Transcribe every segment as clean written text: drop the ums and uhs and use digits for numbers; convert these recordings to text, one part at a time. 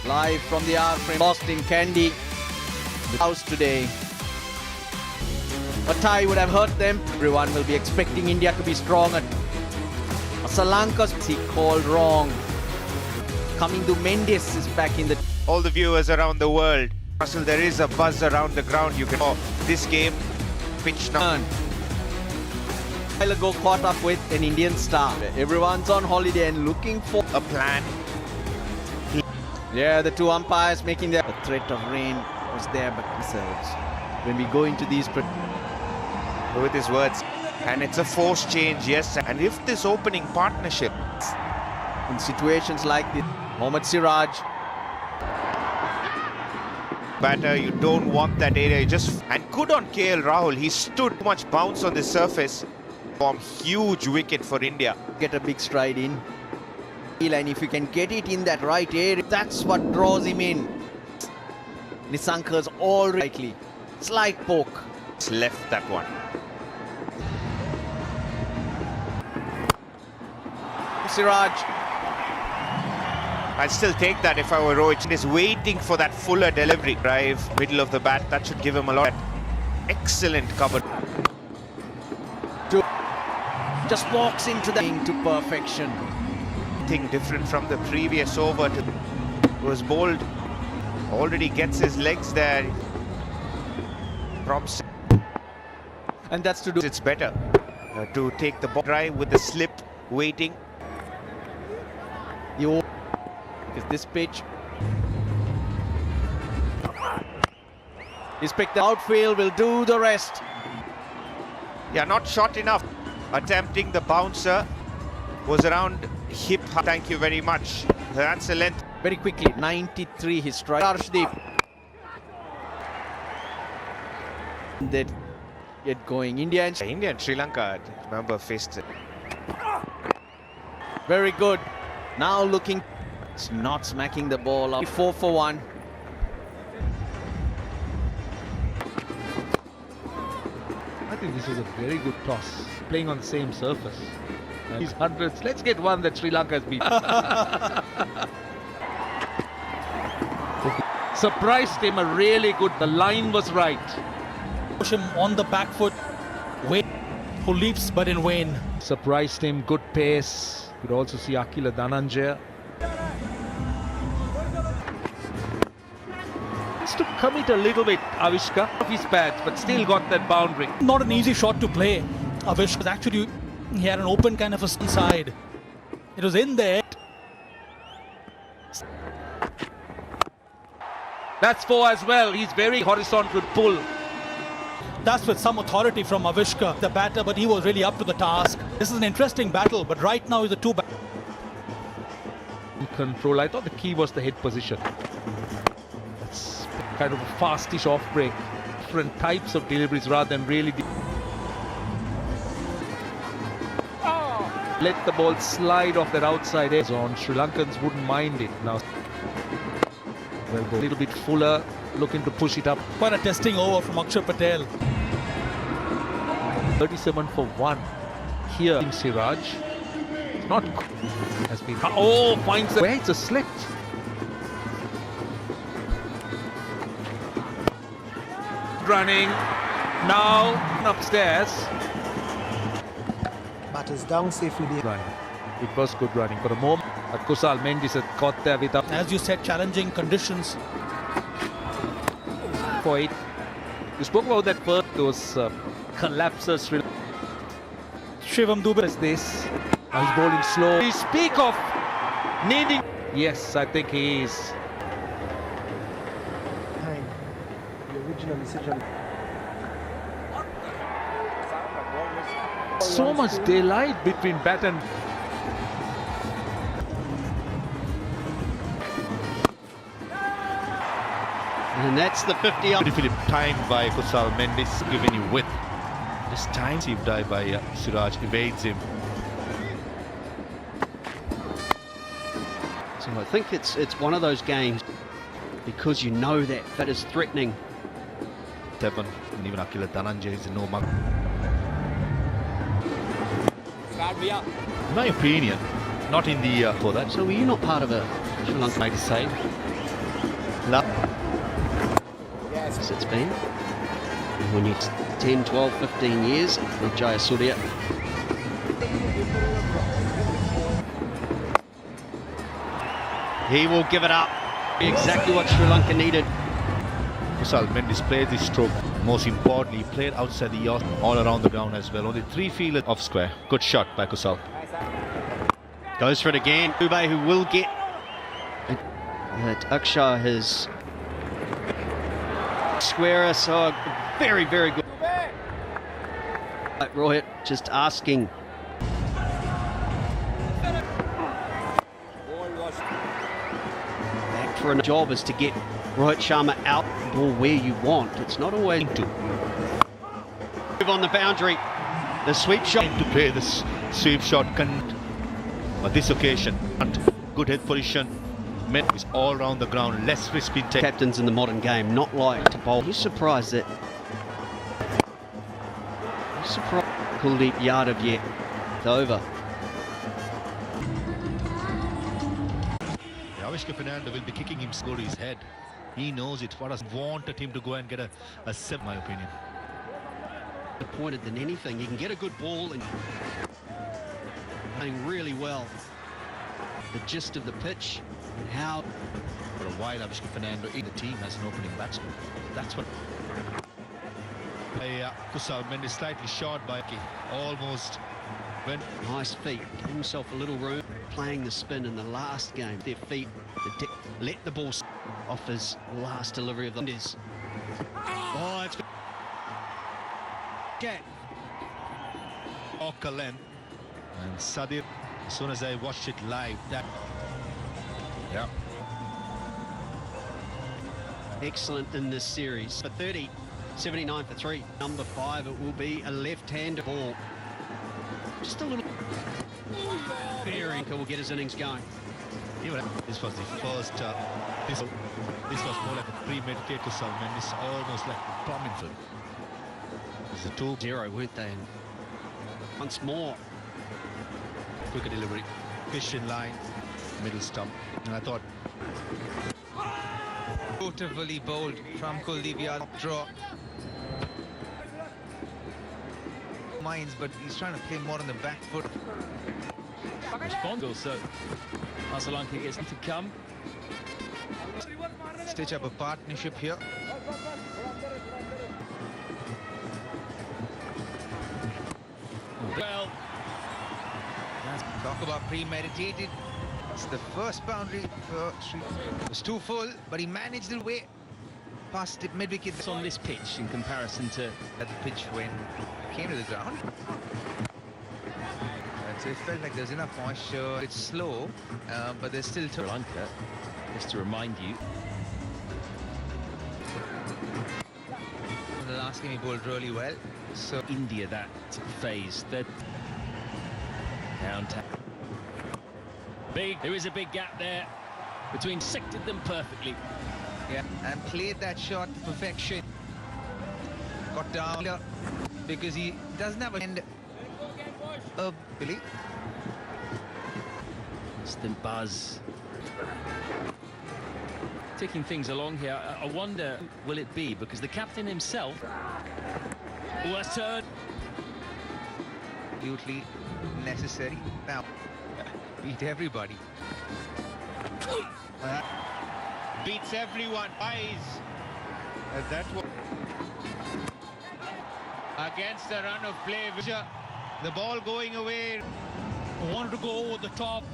Live from the R frame, lost in Kandy. The house today. A tie would have hurt them. Everyone will be expecting India to be strong. Sri Lanka's he called wrong. Coming to Mendes is back in the... All the viewers around the world, Russell, there is a buzz around the ground. You can this game, pitch now. A while ago caught up with an Indian star. Everyone's on holiday and looking for A plan. Yeah, the two umpires making their... The threat of rain was there, but themselves. When we go into these... With his words. And it's a forced change, yes. And if this opening partnership... In situations like this, Mohammad Siraj. Batter, you don't want that area. And good on KL Rahul. He stood too much bounce on the surface. From huge wicket for India. Get a big stride in. And if you can get it in that right area, that's what draws him in. Nisanka's all rightly. Slight poke. It's left that one. Siraj. I'd still take that if I were Rohit. He's waiting for that fuller delivery. Drive, middle of the bat, that should give him a lot. Excellent cover. Just walks into the to perfection. Thing different from the previous over. Was bowled. Already gets his legs there. Prompts. And that's to do. It's better to take the ball drive with the slip, waiting. Because this pitch is picked. The outfield will do the rest. Yeah, not short enough. Attempting the bouncer was around hip. Thank you very much. That's a length. Very quickly, 93 his strike. Arshdeep. That get going. India and Sri Lanka, remember, faced it. Very good. Now looking. It's not smacking the ball up. 4 for 1. I think this is a very good toss, playing on the same surface. These hundreds, let's get one that Sri Lanka has beaten. Surprised him, a really good, the line was right. Push him on the back foot, Wayne, who leaps but in vain. Surprised him, good pace. You could also see Akila Dhananjaya. To commit a little bit, Avishka, of his bats, but still got that boundary. Not an easy shot to play. Avish was actually, he had an open kind of a side. It was in there. That's 4 as well. He's very horizontal pull. That's with some authority from Avishka, the batter, but he was really up to the task. This is an interesting battle, but right now is the two batters. Control. I thought the key was the head position. That's kind of a fastish off break. Different types of deliveries rather than really... Let the ball slide off that outside edge on. Sri Lankans wouldn't mind it now. Well, a little bit fuller, looking to push it up. Quite a testing over from Akshar Patel. 37 for 1 here in Siraj. Not has been. Oh, finds the way. It's a slit. Running now upstairs. Batters down safely there. Running. It was good running for a moment. Kusal Mendes had caught there with up. As you said, challenging conditions. For it. You spoke about that first, those collapses. Shivam Dubey Is this? Now he's bowling slow. You speak of needing. Yes, I think he is. Time. The original decision. So much daylight between bat and. And that's the 50 up. Beautifully timed by Kusal Mendes, giving you width. This time deep dive by Siraj evades him. So I think it's one of those games because you know that is threatening. 7, and even Akila Dhananjaya is in no mark. In my opinion, not in the for that. So were you not part of a Sri Lanka? I decide. Yes, it's been. When you're 10, 12, 15 years, not Jayasuriya. He will give it up. Exactly what Sri Lanka needed. Kusal Mendis played this stroke. Most importantly, he played outside the yacht, all around the ground as well. Only 3 fielders off square. Good shot by Kusal. Goes for it again. Dubé, who will get that Akshar has square, so very, very good. Rohit just asking. Back for a job is to get Rohit Sharma out ball where you want. It's not always to move on the boundary. The sweep shot To play this sweep shot. On this occasion, good head position. Men is all around the ground. Less risk being taken. captains in the modern game not like to bowl. He's surprised that. He's surprised Kuldeep Yadav yet. It's over. Avishka Fernando will be kicking him score to his head. He knows it. What has wanted him to go and get a sip, in my opinion. Disappointed than anything. You can get a good ball and playing really well. The gist of the pitch and how. For a while, Avishka Fernando in the team as an opening batsman. That's what. Kusal Mendis slightly short by almost. When Nice feet. Gave himself a little room. Playing the spin in the last game. Their feet. Let the ball off his last delivery of the. Oh, it's good. Okay. Okalen and Sadir. As soon as I watched it live, that. Yeah. Excellent in this series. For 30, 79 for 3. Number 5, it will be a left-handed ball. Just a little. Very will get his innings going. This was the first. This was more like a premeditated Kusal Mendis, almost like plumbing film. It's a 2-0, weren't they? And once more. Quicker delivery, fish in line, middle stump, and I thought. Beautifully bowled from Kuldeep Yadav. Draw. Minds, but he's trying to play more on the back foot. Responsible, so Sri Lanka gets to come. Stitch up a partnership here. Well, Talk about premeditated. It's the first boundary for Sri. It was too full, but he managed it way past it mid-wicket. it's on this pitch in comparison to At the pitch when it came to the ground. So it felt like there's enough moisture. It's slow, but there's still Sri Lanka. Just to remind you, in the last game he bowled really well. So India that phase. That down tap. There is a big gap there between. Sectored them perfectly. yeah, and played that shot to perfection. Got down because he doesn't have a end. Billy. Instant buzz. Taking things along here. I wonder, will it be? Because the captain himself was turned. Absolutely necessary. Now, beat everybody. Beats everyone. Eyes. That was against the run of play. The ball going away. Wanted to go over the top.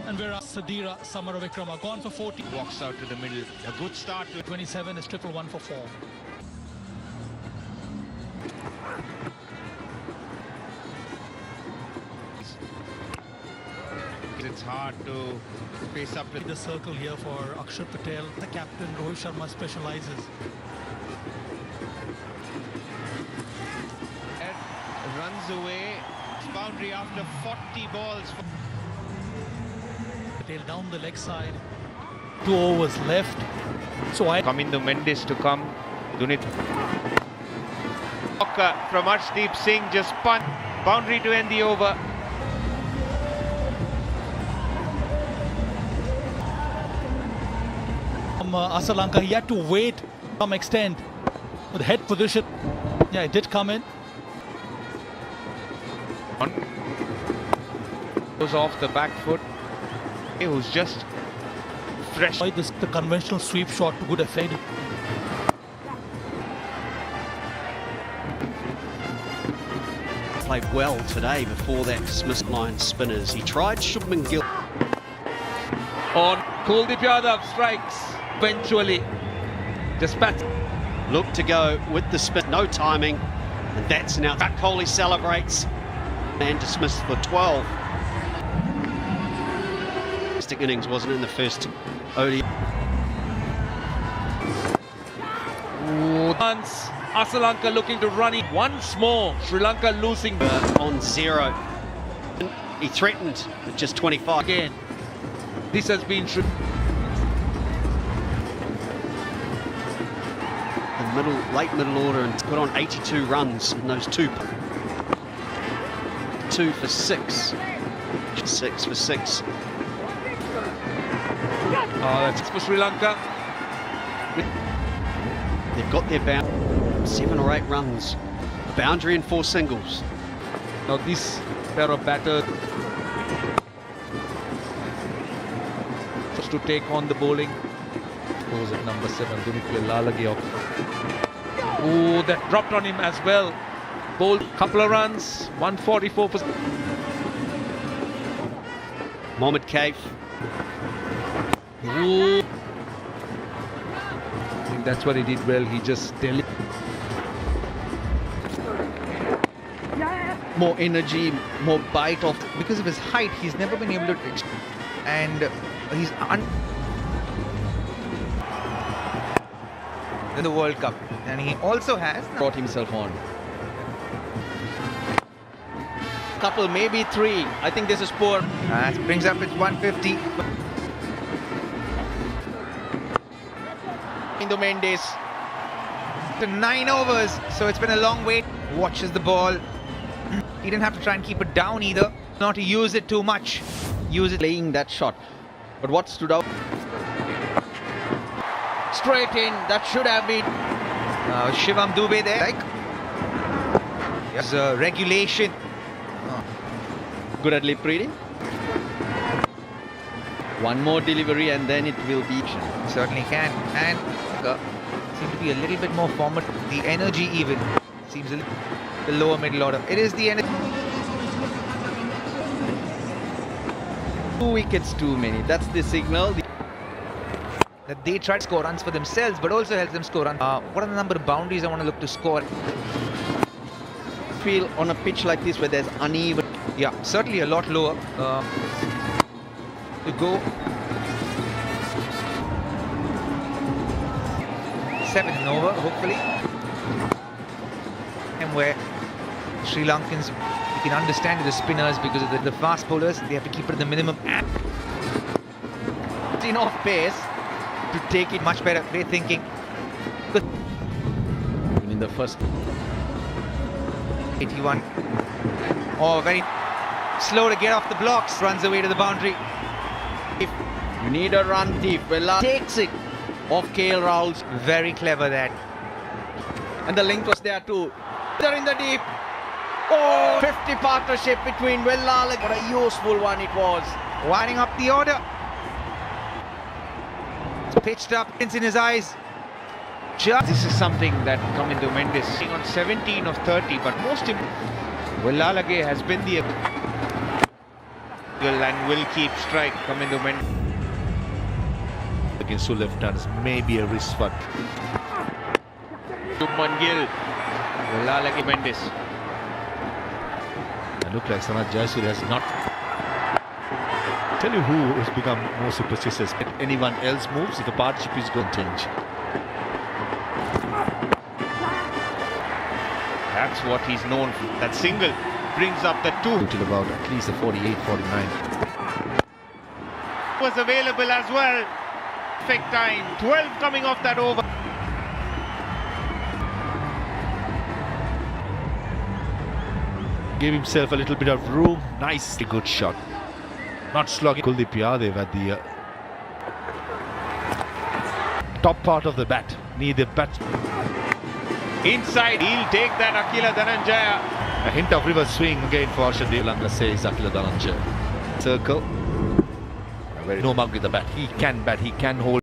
And whereas Sadira Samaravikrama gone for 40. Walks out to the middle. A good start to 27 is 111 for 4. It's hard to face up with The circle here for Akshar Patel. The captain Rohit Sharma specializes. runs away. Boundary after 40 balls. Patel down the leg side. 2 overs left. So I Coming to Mendis to come. Dunit. From Arshdeep Singh just spun. Boundary to end the over. from Sri Lanka. He had to wait to some extent with head position. Yeah, it did come in. Goes off the back foot. Who's just fresh. Why the conventional sweep shot to good effect. Played well today before that dismissed line spinners. He tried Shubman Gill. On Kuldeep Yadav strikes eventually. Dispatch. Look to go with the spin. No timing. And that's now. Kohli celebrates. And dismissed for 12. Innings wasn't in the first ODI. Once Sri Lanka looking to run it once more. Sri Lanka losing On 0. He threatened with just 25. again. This has been The late middle order and put on 82 runs in those 2 for 6. 6 for 6. Oh, that's for Sri Lanka. They've got their 7 or 8 runs. A boundary and 4 singles. Now this pair of batters just to take on the bowling. Goes at number 7, Lalage. Oh, that dropped on him as well. Bowled couple of runs, 144 for Mohammad Kaif. Ooh. I think that's what he did well. He just More energy, more bite off. Because of his height, he's never been able to... And he's in the World Cup. And he also has... Brought himself on. Couple, maybe 3. I think this is poor. That brings up its 150. Mendes. To 9 overs, so it's been a long wait. Watches the ball. He didn't have to try and keep it down either. Not to use it too much. Use it. Playing that shot. But what stood out? Straight in. That should have been. Shivam Dubey there. Like, yes, regulation. Good at lip reading. One more delivery and then it will be. Certainly can. And seem to be a little bit more formative. The energy even seems a little, the lower middle order. It is the energy. 2 wickets too many. That's the signal. That they try to score runs for themselves, but also helps them score runs. What are the number of boundaries I want to look to score? Feel on a pitch like this where there's uneven. Yeah, certainly a lot lower. To go 7 and over, hopefully. And where Sri Lankans, you can understand the spinners because of the fast bowlers, they have to keep it at the minimum. It's enough pace to take it Much better, great thinking. in the first. 81. Oh, very slow to get off the blocks. Runs away to the boundary. You need a run deep. Well, takes it off KL Rahul's. Very clever that. And the length was there too. They're in the deep. Oh, 50 partnership between Vellala. What a useful one it was. Winding up the order. It's pitched up, it's in his eyes. This is something that come into Mendes. On 17 of 30, but most Lalage has been the and will keep strike come into Mendes. Against two left-handers, maybe a wrist shot. Shubman Gill, Lalage, Mendes. It looked like Sanat Jaiswal has not. Tell you who has become more superstitious. If anyone else moves, if a partnership is going to change. That's what he's known for. That single brings up the 2. Till about at least a 48, 49. Was available as well. Perfect time. 12 coming off that over. Gave himself a little bit of room. Nice, good shot. Not slogging. Kuldeep Yadav at the top part of the bat. Need the bat. Inside, he'll take that Akila Dhananjaya. A hint of reverse swing again for Arshad. Lanka says Akila Dhananjaya. Circle. No mug with the bat. He can bat. He can hold.